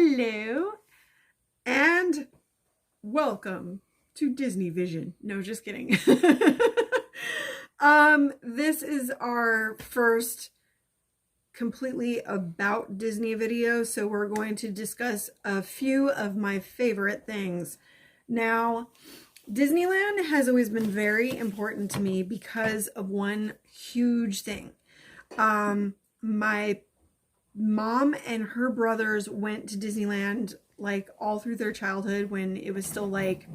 Hello and welcome to Disney Vision. No, just kidding. This is our first completely about Disney video, so we're going to discuss a few of my favorite things. Now, Disneyland has always been very important to me because of one huge thing. My mom and her brothers went to Disneyland like all through their childhood when it was still like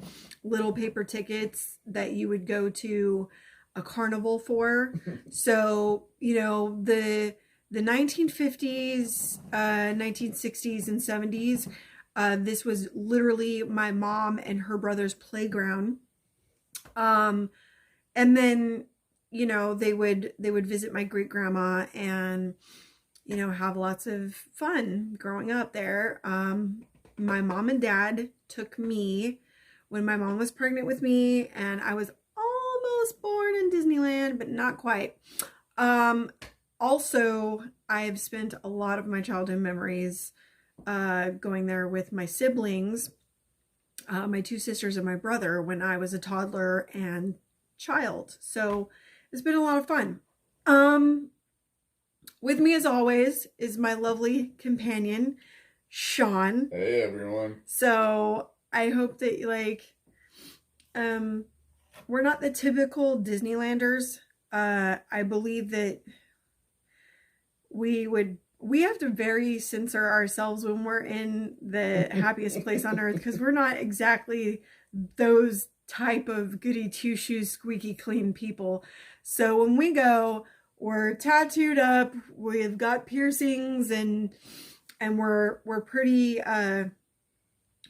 little paper tickets that you would go to a carnival for. So, you know, the 1950s, 1960s and 70s, this was literally my mom and her brother's playground. And then, you know, they would visit my great grandma and, you know, have lots of fun growing up there. My mom and dad took me when my mom was pregnant with me, and I was almost born in Disneyland, but not quite. Also, I've spent a lot of my childhood memories going there with my siblings, my two sisters and my brother, when I was a toddler and child. So it's been a lot of fun. With me, as always, is my lovely companion, Sean. Hey, everyone. So I hope that, like, we're not the typical Disneylanders. I believe that we have to very censor ourselves when we're in the happiest place on earth, because we're not exactly those type of goody two-shoes, squeaky clean people. So when we go, we're tattooed up, we've got piercings, and we're pretty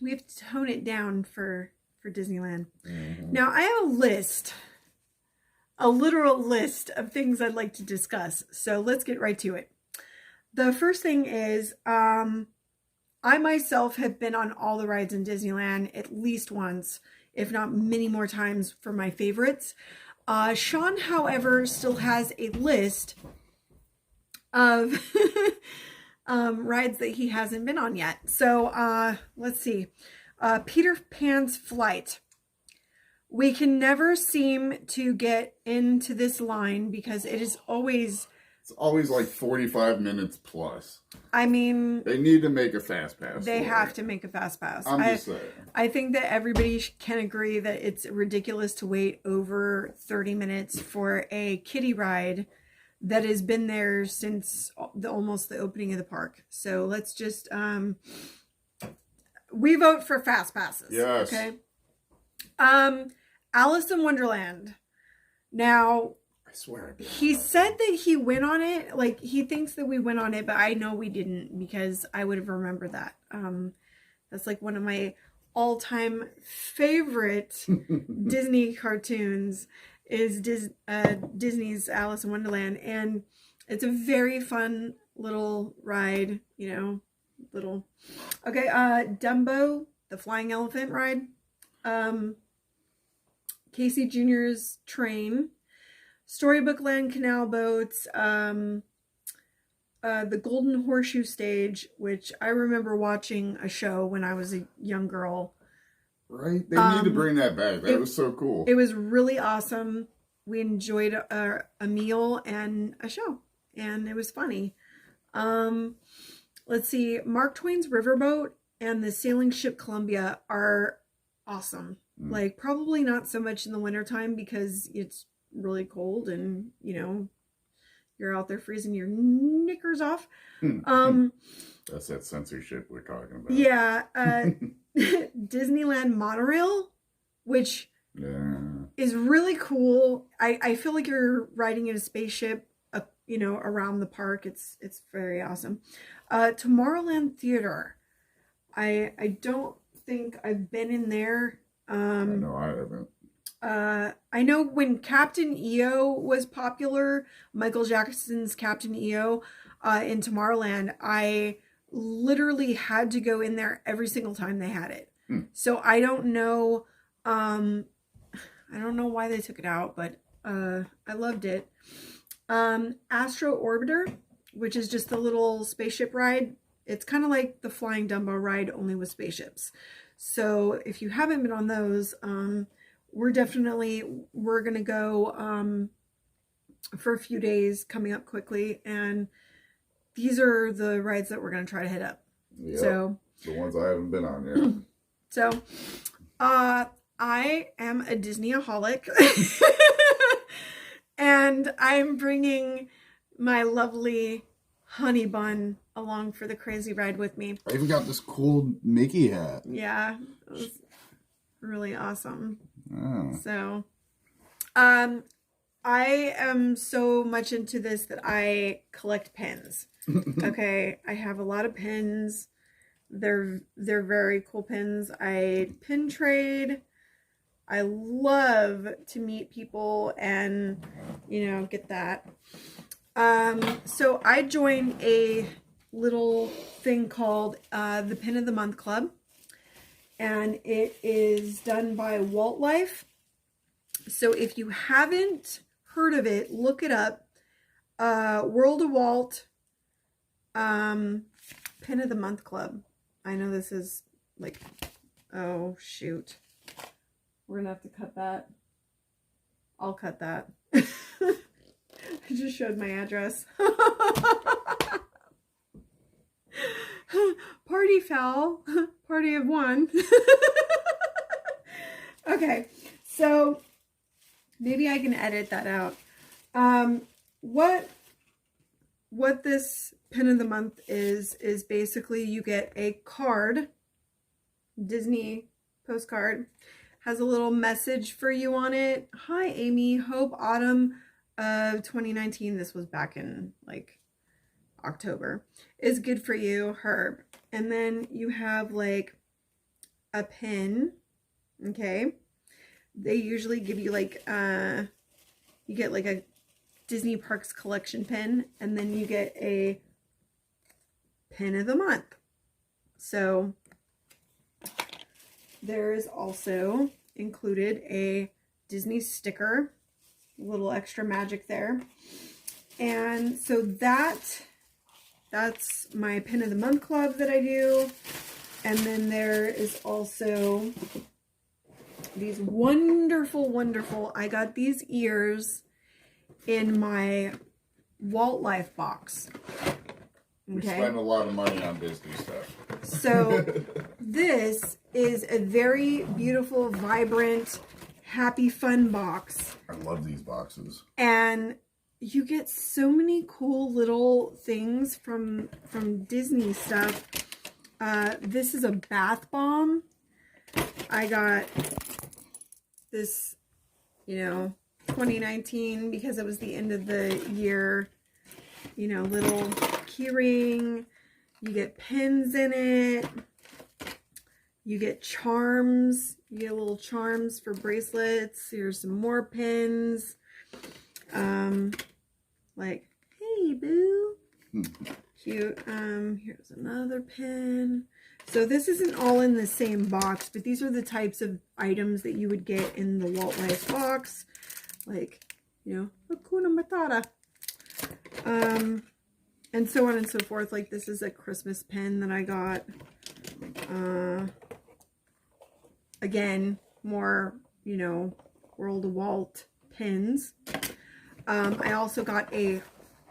we have to tone it down for Disneyland. Mm-hmm. Now I have a literal list of things I'd like to discuss. So let's get right to it. The first thing is I myself have been on all the rides in Disneyland at least once, if not many more times, for my favorites. Sean, however, still has a list of rides that he hasn't been on yet. So let's see. Peter Pan's Flight. We can never seem to get into this line because it is always... It's always like 45 minutes plus. I mean... They need to make a fast pass. They have to make a fast pass. I'm just saying. I think that everybody can agree that it's ridiculous to wait over 30 minutes for a kiddie ride that has been there since almost the opening of the park. So let's just... we vote for fast passes. Yes. Okay? Alice in Wonderland. Now... He said that he went on it, like he thinks that we went on it, but I know we didn't because I would have remembered that. That's like one of my all-time favorite Disney cartoons is Disney's Alice in Wonderland, and it's a very fun little ride, you know, Okay, Dumbo, the flying elephant ride, Casey Jr.'s Train, Storybook Land Canal Boats, the Golden Horseshoe Stage, which I remember watching a show when I was a young girl. Right? They need to bring that back. That was so cool. It was really awesome. We enjoyed a meal and a show, and it was funny. Let's see. Mark Twain's Riverboat and the Sailing Ship Columbia are awesome. Like, probably not so much in the wintertime because it's really cold and, you know, you're out there freezing your knickers off. That's that censorship we're talking about. Yeah. Disneyland Monorail, which is really cool. I feel like you're riding in a spaceship, you know, around the park. It's very awesome. Tomorrowland Theater. I don't think I've been in there. No, I haven't. I know when Captain EO was popular, Michael Jackson's Captain EO, in Tomorrowland, I literally had to go in there every single time they had it. So I don't know why they took it out, but I loved it. Astro Orbiter, which is just a little spaceship ride. It's kind of like the Flying Dumbo ride, only with spaceships. So if you haven't been on those, we're going to go for a few days coming up quickly. And these are the rides that we're going to try to hit up. Yep. So the ones I haven't been on yet. So, I am a Disney-aholic. And I'm bringing my lovely honey bun along for the crazy ride with me. I even got this cool Mickey hat. Yeah, it was really awesome. Oh. So, I am so much into this that I collect pins. Okay, I have a lot of pins. They're very cool pins. I pin trade. I love to meet people and, you know, get that. So I joined a little thing called the Pin of the Month Club. And it is done by Walt Life. So if you haven't heard of it, look it up. World of Walt Pin of the Month Club. I know this is like, oh shoot. We're gonna have to cut that. I'll cut that. I just showed my address. Party foul. Party of one. Okay, so maybe I can edit that out. What this pin of the month is basically you get a card, Disney postcard, has a little message for you on it. Hi, Amy. Hope autumn of 2019, this was back in like October, is good for you, Herb. And then you have like a pin, okay? They usually give you like, you get like a Disney Parks collection pin, and then you get a pin of the month. So there's also included a Disney sticker, a little extra magic there. And so that's my pin of the month club that I do. And then there is also these wonderful, I got these ears in my Walt Life box. We spend a lot of money on Disney stuff. So this is a very beautiful, vibrant, happy, fun box. I love these boxes. And you get so many cool little things from Disney stuff. This is a bath bomb. I got this, you know, 2019 because it was the end of the year, you know, little key ring. You get pins in it. You get charms. You get little charms for bracelets. Here's some more pins. Like, hey, boo. Cute. Here's another pin. So this isn't all in the same box, but these are the types of items that you would get in the Walt Life box. Like, you know, Hakuna Matata. And so on and so forth. Like, this is a Christmas pin that I got. Again, more, you know, World of Walt pins. I also got a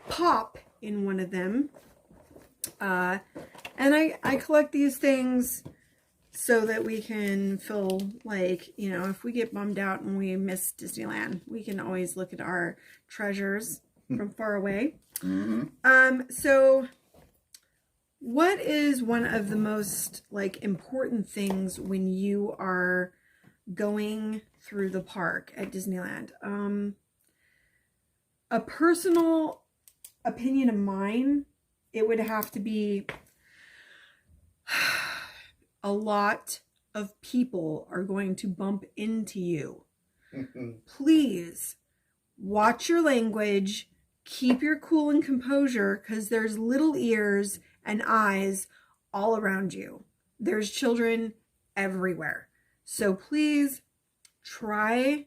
pop in one of them. And I collect these things so that we can feel like, you know, if we get bummed out and we miss Disneyland, we can always look at our treasures from far away. Mm-hmm. So what is one of the most like important things when you are going through the park at Disneyland? A personal opinion of mine, it would have to be a lot of people are going to bump into you. Please watch your language, keep your cool and composure, because there's little ears and eyes all around you. There's children everywhere. So please try,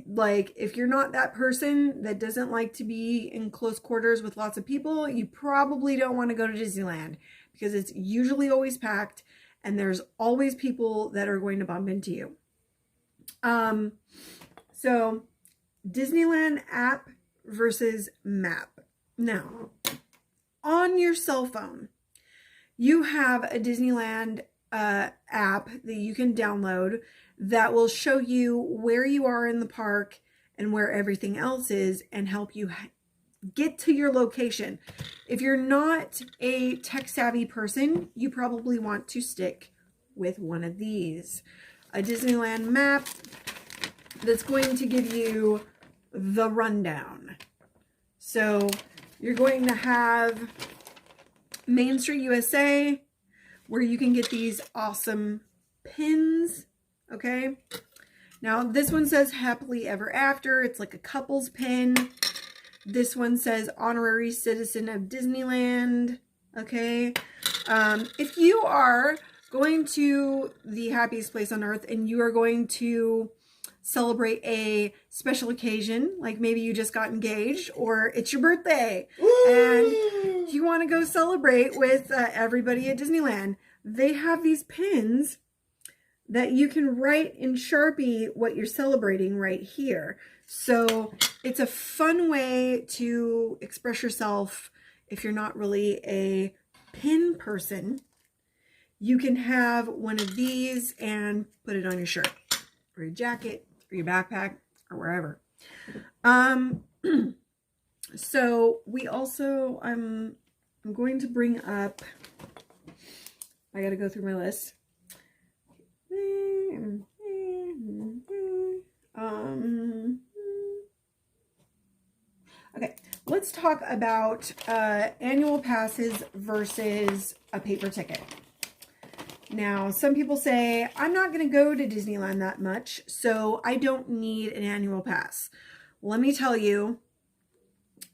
like, if you're not that person that doesn't like to be in close quarters with lots of people, you probably don't want to go to Disneyland, because it's usually always packed and there's always people that are going to bump into you. So Disneyland app versus map. Now, on your cell phone, you have a Disneyland app that you can download that will show you where you are in the park and where everything else is and help you get to your location. If you're not a tech savvy person, you probably want to stick with one of these. A Disneyland map that's going to give you the rundown. So you're going to have Main Street USA, where you can get these awesome pins, okay? Now, this one says Happily Ever After. It's like a couple's pin. This one says Honorary Citizen of Disneyland, okay? If you are going to the happiest place on earth and you are going to celebrate a special occasion, like maybe you just got engaged or it's your birthday, Woo! And you want to go celebrate with everybody at Disneyland, they have these pins that you can write in Sharpie what you're celebrating right here. So it's a fun way to express yourself if you're not really a pin person. You can have one of these and put it on your shirt or your jacket or your backpack or wherever. So we also, I'm going to bring up, I got to go through my list. Okay, let's talk about annual passes versus a paper ticket. Now, some people say, I'm not going to go to Disneyland that much, so I don't need an annual pass. Let me tell you,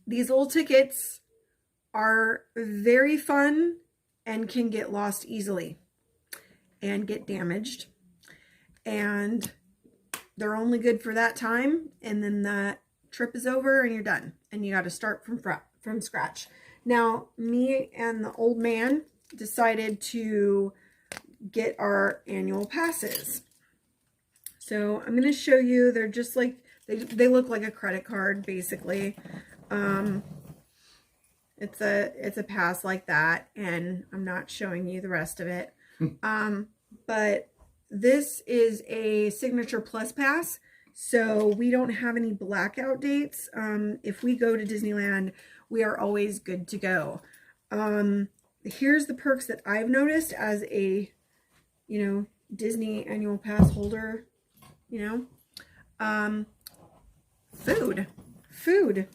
these old tickets are very fun and can get lost easily and get damaged. And they're only good for that time, and then that trip is over and you're done. And you got to start from scratch. Now, me and the old man decided to get our annual passes. So I'm going to show you. They're just like, they look like a credit card, basically. It's a pass like that, and I'm not showing you the rest of it. But this is a Signature Plus pass, so we don't have any blackout dates. If we go to Disneyland, we are always good to go. Here's the perks that I've noticed as a, Disney annual pass holder, food.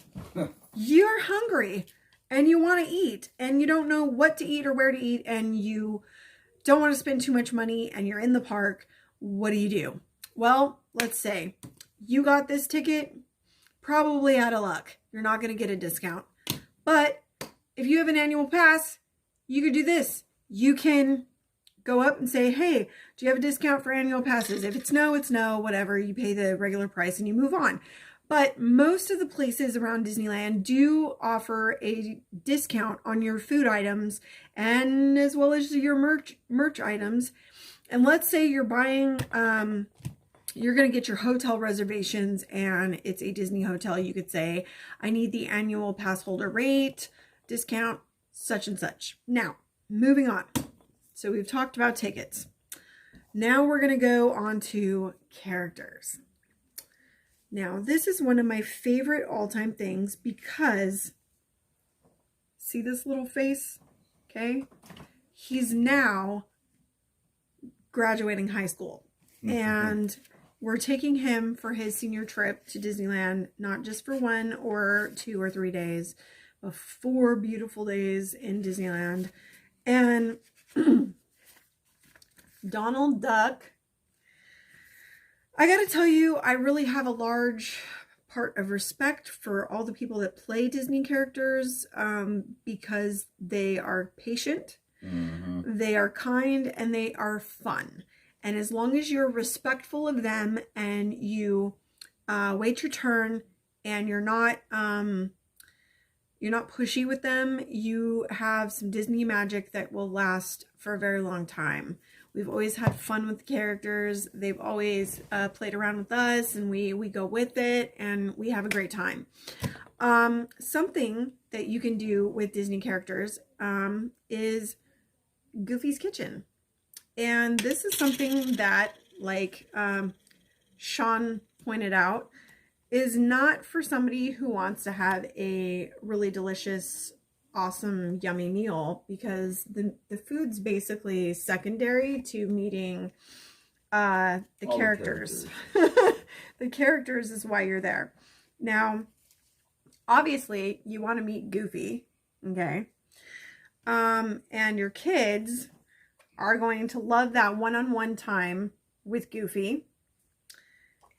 You're hungry and you want to eat and you don't know what to eat or where to eat and you don't want to spend too much money and you're in the park. What do? Well, let's say you got this ticket, probably out of luck. You're not going to get a discount. But if you have an annual pass, you could do this. You can go up and say, hey, do you have a discount for annual passes? If it's no, it's no, whatever. You pay the regular price and you move on. But most of the places around Disneyland do offer a discount on your food items and as well as your merch items. And let's say you're buying, you're going to get your hotel reservations and it's a Disney hotel. You could say, I need the annual pass holder rate, discount, such and such. Now, moving on. So we've talked about tickets. Now we're going to go on to characters. Now, this is one of my favorite all-time things because, see this little face? Okay. He's now graduating high school. And we're taking him for his senior trip to Disneyland, not just for 1 or 2 or 3 days, but 4 beautiful days in Disneyland. And Donald Duck, I gotta tell you, I really have a large part of respect for all the people that play Disney characters because they are patient, they are kind, and they are fun. And as long as you're respectful of them and you wait your turn and you're not You're not pushy with them. You have some Disney magic that will last for a very long time. We've always had fun with the characters. They've always played around with us, and we go with it, and we have a great time. Something that you can do with Disney characters is Goofy's Kitchen. And this is something that, like Sean pointed out, is not for somebody who wants to have a really delicious, awesome, yummy meal, because the food's basically secondary to meeting the characters. The characters is why you're there. Now, obviously, you want to meet Goofy, okay? And your kids are going to love that one-on-one time with Goofy.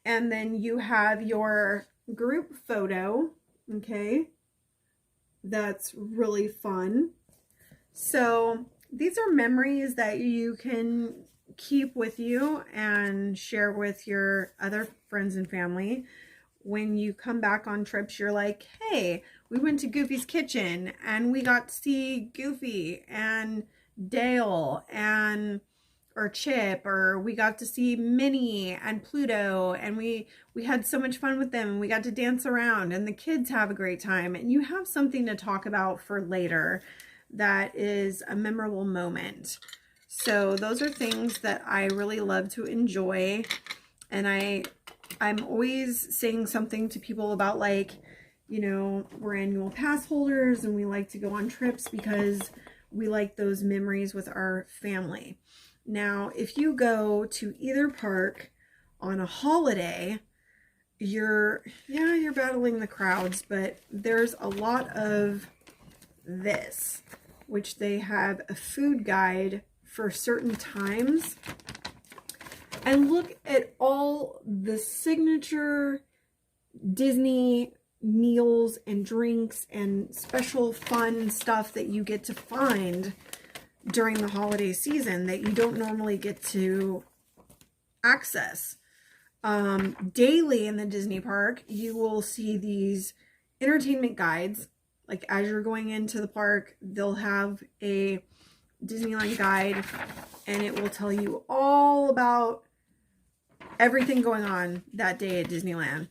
And then you have your group photo, okay? That's really fun. So these are memories that you can keep with you and share with your other friends and family. When you come back on trips, you're like, hey, we went to Goofy's Kitchen and we got to see Goofy and Dale and or Chip, or we got to see Minnie and Pluto, and we had so much fun with them, and we got to dance around, and the kids have a great time, and you have something to talk about for later that is a memorable moment. So those are things that I really love to enjoy, and I'm always saying something to people about, like, you know, we're annual pass holders and we like to go on trips because we like those memories with our family. Now, if you go to either park on a holiday, you're battling the crowds, but there's a lot of this, which they have a food guide for certain times. And look at all the signature Disney meals and drinks and special fun stuff that you get to find during the holiday season that you don't normally get to access. Daily in the Disney park, you will see these entertainment guides. Like, as you're going into the park, they'll have a Disneyland guide, and it will tell you all about everything going on that day at Disneyland.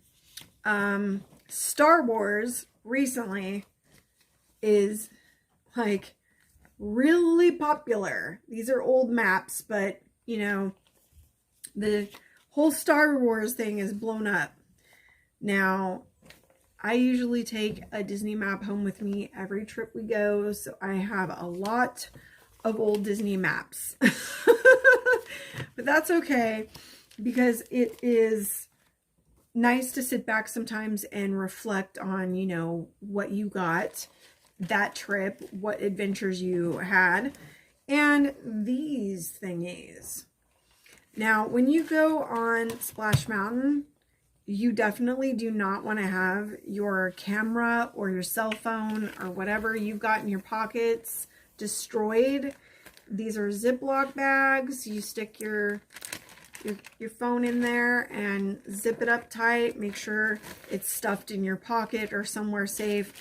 Star Wars recently is like really popular. These are old maps, but you know, the whole Star Wars thing is blown up. Now, I usually take a Disney map home with me every trip we go, so I have a lot of old Disney maps. But that's okay, because it is nice to sit back sometimes and reflect on, you know, what you got that trip, what adventures you had, and these thingies. Now, when you go on Splash Mountain, you definitely do not want to have your camera or your cell phone or whatever you've got in your pockets destroyed. These are Ziploc bags. You stick your phone in there and zip it up tight. Make sure it's stuffed in your pocket or somewhere safe.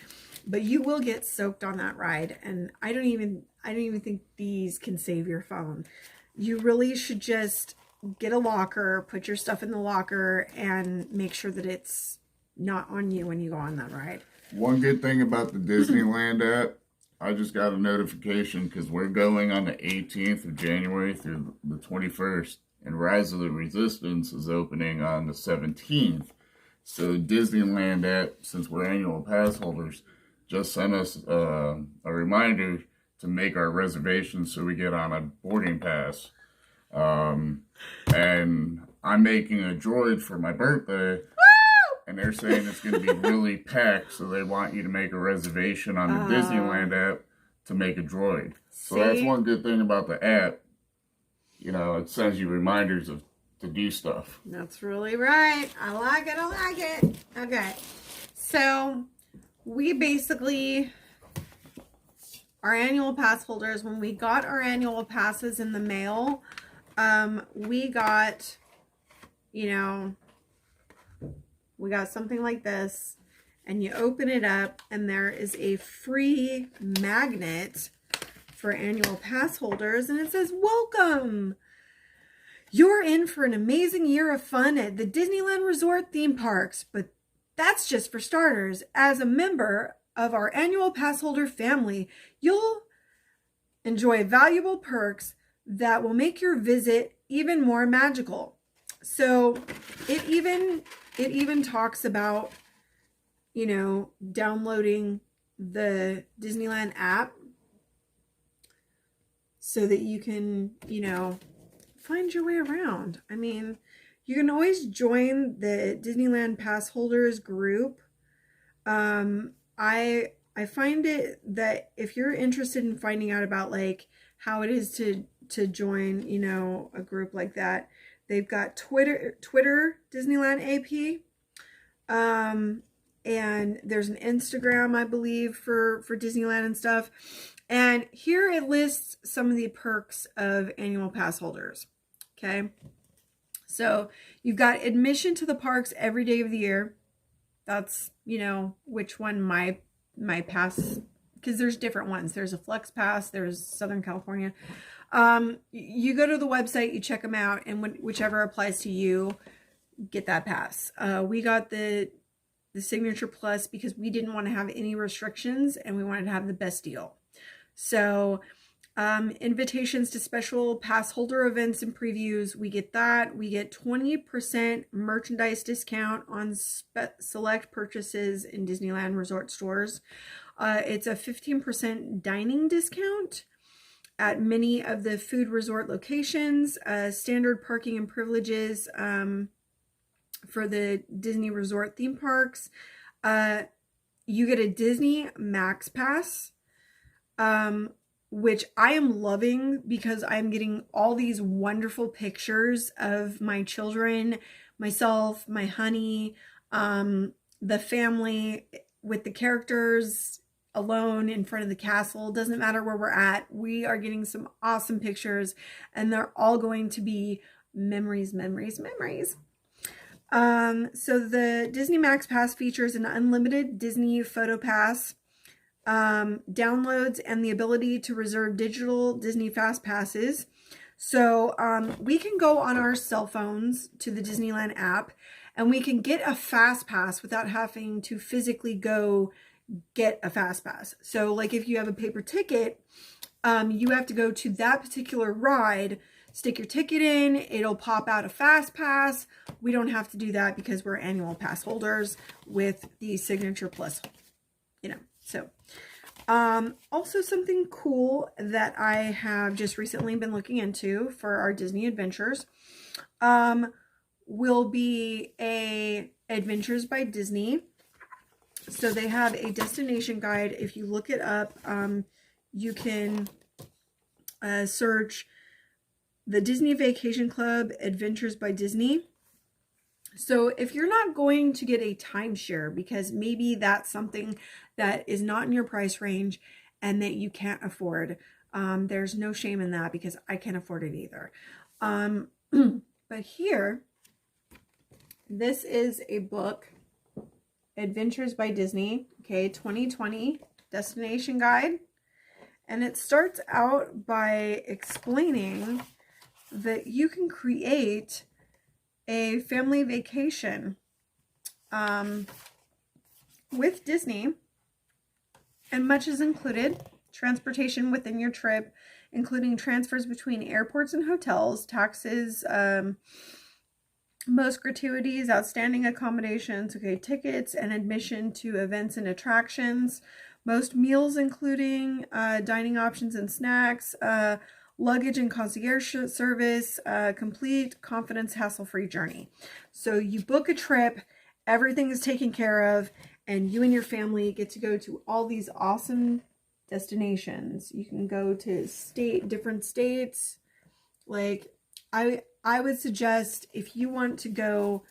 But you will get soaked on that ride, and I don't even think these can save your phone. You really should just get a locker, put your stuff in the locker, and make sure that it's not on you when you go on that ride. One good thing about the Disneyland app, I just got a notification because we're going on the 18th of January through the 21st, and Rise of the Resistance is opening on the 17th. So Disneyland app, since we're annual pass holders, just sent us a reminder to make our reservations so we get on a boarding pass. And I'm making a droid for my birthday. And they're saying it's going to be really packed, so they want you to make a reservation on the Disneyland app to make a droid. So that's one good thing about the app. You know, it sends you reminders to do stuff. That's really right. I like it. I like it. Okay. So we basically, our annual pass holders, when we got our annual passes in the mail, we got, you know, we got something like this, and you open it up, and there is a free magnet for annual pass holders, and it says, "Welcome! You're in for an amazing year of fun at the Disneyland Resort theme parks, but that's just for starters. As a member of our annual pass holder family, you'll enjoy valuable perks that will make your visit even more magical." So it even talks about, you know, downloading the Disneyland app so that you can, you know, find your way around. I mean, you can always join the Disneyland pass holders group. I find it that if you're interested in finding out about like how it is to join, you know, a group like that, they've got Twitter Disneyland AP, and there's an Instagram, I believe, for Disneyland and stuff. And here it lists some of the perks of annual pass holders. Okay, so you've got admission to the parks every day of the year. That's, you know, which one my pass, because there's different ones. There's a Flex Pass, there's Southern California. You go to the website, you check them out, and whichever applies to you, get that pass. We got the Signature Plus because we didn't want to have any restrictions and we wanted to have the best deal. So invitations to special pass holder events and previews, we get that. We get 20% merchandise discount on select purchases in Disneyland Resort stores. It's a 15% dining discount at many of the food resort locations, standard parking and privileges for the Disney Resort theme parks. You get a Disney Max Pass, which I am loving because I'm getting all these wonderful pictures of my children, myself, my honey, the family with the characters alone in front of the castle. Doesn't matter where we're at. We are getting some awesome pictures, and they're all going to be memories, memories, memories. So the Disney Max Pass features an unlimited Disney Photo Pass, downloads, and the ability to reserve digital Disney Fast Passes. So we can go on our cell phones to the Disneyland app, and we can get a Fast Pass without having to physically go get a Fast Pass. So like if you have a paper ticket, you have to go to that particular ride, stick your ticket in, it'll pop out a Fast Pass. We don't have to do that because we're annual pass holders with the Signature Plus, you know. So also something cool that I have just recently been looking into for our Disney adventures will be a Adventures by Disney. So they have a destination guide. If you look it up, you can search the Disney Vacation Club Adventures by Disney. So if you're not going to get a timeshare because maybe that's something that is not in your price range and that you can't afford, there's no shame in that because I can't afford it either. But here, this is a book, Adventures by Disney, okay, 2020 Destination Guide. And it starts out by explaining that you can create a family vacation with Disney, and much is included. Transportation within your trip, including transfers between airports and hotels, taxes, most gratuities, outstanding accommodations, okay, tickets and admission to events and attractions, most meals including dining options and snacks, luggage and concierge service, complete confidence hassle-free journey. So you book a trip, everything is taken care of, and you and your family get to go to all these awesome destinations. You can go to different states. Like I would suggest if you want to go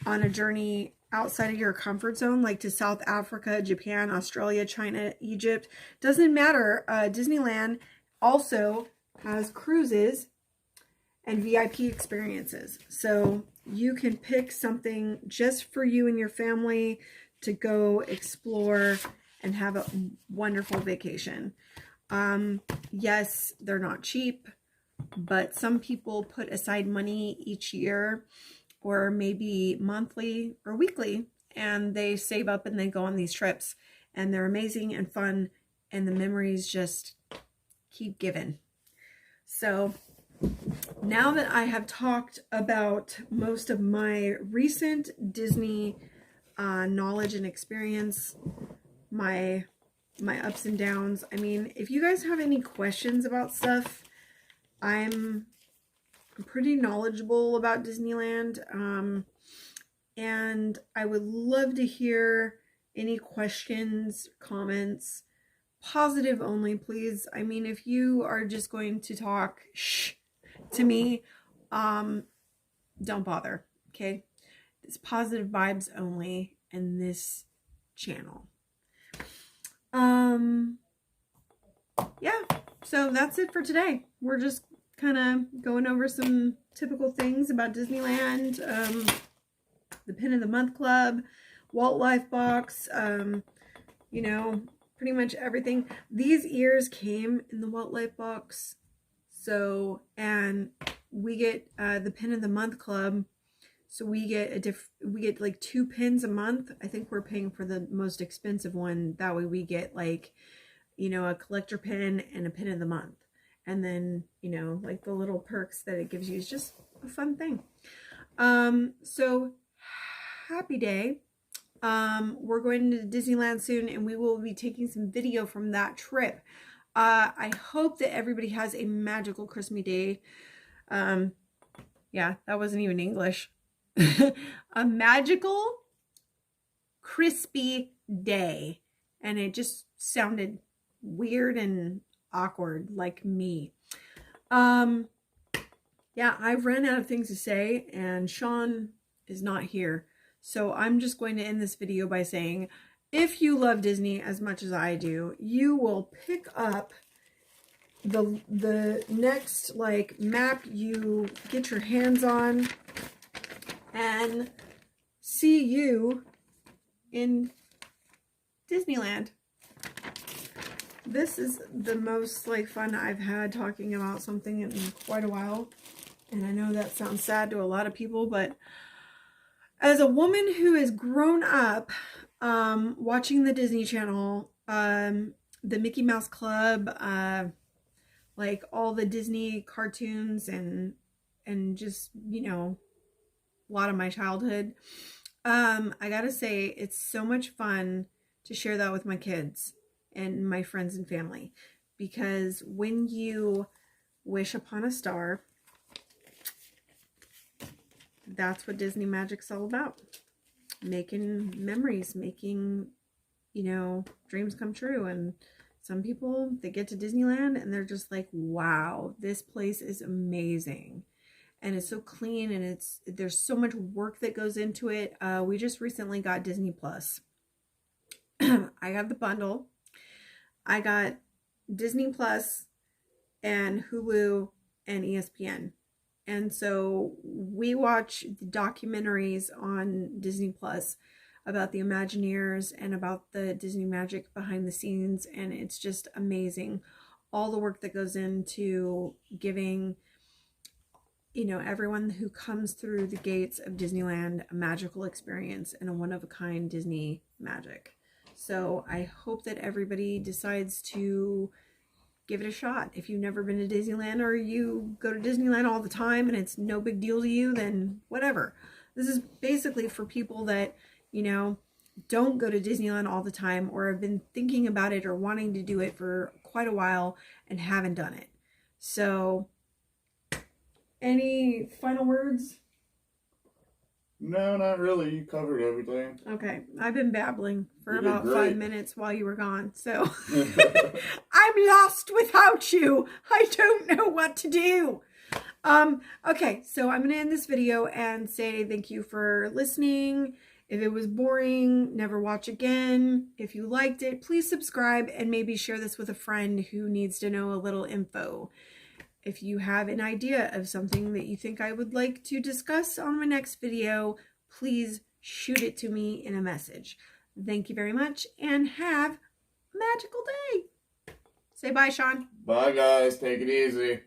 on a journey outside of your comfort zone, like to South Africa, Japan, Australia, China, Egypt, doesn't matter. Disneyland also has cruises and VIP experiences. So you can pick something just for you and your family to go explore and have a wonderful vacation. Yes, they're not cheap, but some people put aside money each year or maybe monthly or weekly, and they save up and they go on these trips, and they're amazing and fun, and the memories just keep giving. So now that I have talked about most of my recent Disney knowledge and experience, my ups and downs, I mean, if you guys have any questions about stuff, I'm pretty knowledgeable about Disneyland, and I would love to hear any questions, comments, positive only, please. I mean, if you are just going to talk to me, don't bother, okay? It's positive vibes only in this channel. Yeah, so that's it for today. We're just kind of going over some typical things about Disneyland, the Pin of the Month Club, Walt Life box, you know, pretty much everything. These ears came in the Walt Life box. So, and we get the Pin of the Month Club. So we get like 2 pins a month. I think we're paying for the most expensive one. That way we get like, you know, a collector pin and a pin of the month. And then, you know, like the little perks that it gives you is just a fun thing. So happy day. We're going to Disneyland soon, and we will be taking some video from that trip. I hope that everybody has a magical Christmas day. Yeah, that wasn't even English. A magical, crispy day. And it just sounded weird and awkward, like me. Yeah, I've run out of things to say, and Sean is not here. So I'm just going to end this video by saying, if you love Disney as much as I do, you will pick up the next like map you get your hands on, and see you in Disneyland. This is the most like fun I've had talking about something in quite a while. And I know that sounds sad to a lot of people, but as a woman who has grown up watching the Disney Channel, the Mickey Mouse Club, like all the Disney cartoons and just, you know, a lot of my childhood, I gotta say, it's so much fun to share that with my kids and my friends and family, because when you wish upon a star, that's what Disney Magic's all about. Making memories, making, you know, dreams come true. And some people, they get to Disneyland and they're just like, wow, this place is amazing. And it's so clean, and there's so much work that goes into it. We just recently got Disney Plus. I got the bundle. I got Disney Plus and Hulu and ESPN. And so we watch the documentaries on Disney Plus about the Imagineers and about the Disney Magic behind the scenes. And it's just amazing. All the work that goes into giving, you know, everyone who comes through the gates of Disneyland a magical experience and a one-of-a-kind Disney magic. So I hope that everybody decides to give it a shot. If you've never been to Disneyland, or you go to Disneyland all the time and it's no big deal to you, then whatever. This is basically for people that, you know, don't go to Disneyland all the time, or have been thinking about it or wanting to do it for quite a while and haven't done it. So, any final words? No, not really. You covered everything. Okay. I've been babbling for about 5 minutes while you were gone. So I'm lost without you. I don't know what to do. Okay. So I'm going to end this video and say thank you for listening. If it was boring, never watch again. If you liked it, please subscribe and maybe share this with a friend who needs to know a little info. If you have an idea of something that you think I would like to discuss on my next video, please shoot it to me in a message. Thank you very much and have a magical day. Say bye, Sean. Bye, guys. Take it easy.